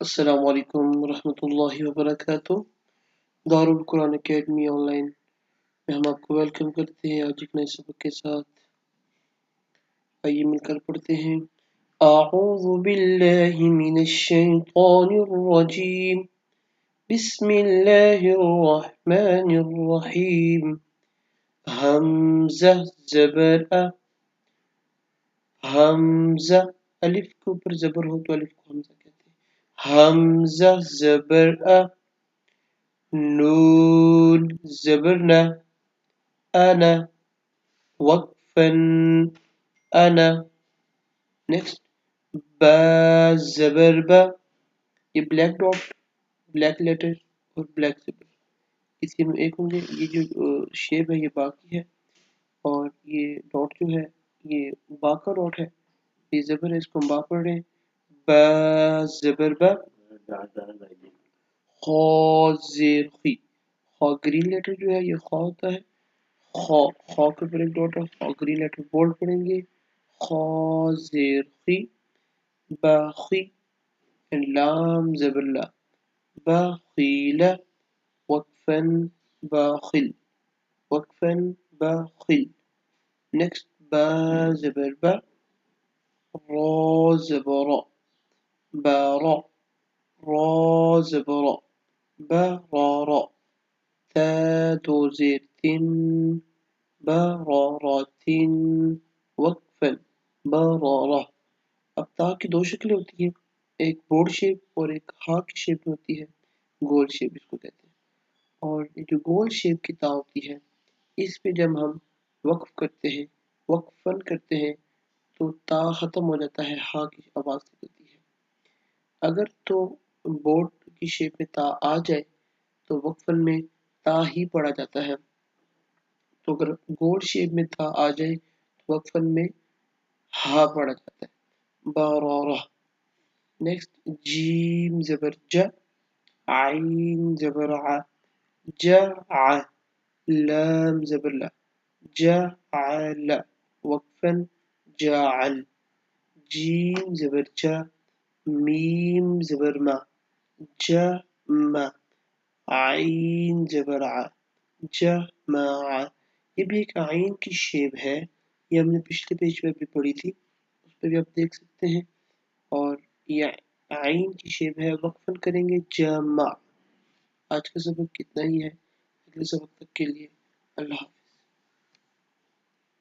السلام علیکم ورحمۃ اللہ وبرکاتہ۔ دارالقرآن اکیڈمی آن لائن میں ہم آپ کو ویلکم کرتے ہیں آج ایک نئے سبق کے ساتھ۔ آئیے مل کر پڑھتے ہیں۔ اعوذ باللہ من الشیطان الرجیم، بسم اللہ الرحمن الرحیم۔ حمزہ زبر ا، حمزہ الف کے اوپر زبر ہو تو الف کو حمزہ کہتے ہیں۔ حمزہ زبر ا، نون زبر ن، انا وقفا انا۔ نیکسٹ با زبر با، یہ بلیک ڈاٹ، بلیک لیٹر اور بلیک زبر اسی میں ایک ہوں گے۔ یہ جو شیپ ہے یہ با کی ہے اور یہ ڈاٹ جو ہے یہ با کا ڈاٹ ہے، یہ زبر ہے، اس کو ہم با پڑھ رہے ہیں۔ با زبر با، خا زیر خی، خا گرین لیٹر جو ہے یہ خا ہوتا ہے، خا خا کے اوپر ایک ڈاٹ ہے، خا گرین لیٹر بولڈ پڑھیں گے۔ خا زیر خی، باخی، لام زبر لا، باخیلا، وقفن باخل، وقفن باخل۔ نیکسٹ با زبر با، را زبر را، بارا، را زبر را، برارا، تا دو زیر تن، براراتن، وقفا برارا۔ اب تا کی دو شکلیں ہوتی ہیں، ایک بورڈ شیپ اور ایک ہا کی شیپ میں ہوتی ہے، گول شیپ اس کو کہتے ہیں۔ اور یہ جو گول شیپ کی تا ہوتی ہے اس پہ جب ہم وقف کرتے ہیں، وقفن کرتے ہیں تو تا ختم ہو جاتا ہے، ہا کی آواز نکلتی ہے۔ اگر تو بورڈ کی شیپ میں تا آ جائے تو وقفن میں تا ہی پڑھا جاتا ہے، تو اگر گول شیپ میں تا آ جائے تو وقفن میں ہا پڑھا جاتا ہے، برارہ۔ نیکسٹ جیم زبر جا، عین زبر ع، جع، لام زبر لا، جعل، وقفن جعل۔ جیم زبر جا، میم زبر ما، جمع، عین زبر ع، جمع۔ یہ بھی ایک عین کی شیپ ہے، یہ ہم نے پچھلے پیج پہ بھی پڑھی تھی، اس پہ بھی آپ دیکھ سکتے ہیں۔ اور یہ عین کی شیپ ہے، وقفن کریں گے جمع۔ آج کا سبق کتنا ہی ہے، اگلے سبق تک کے لیے اللہ حافظ۔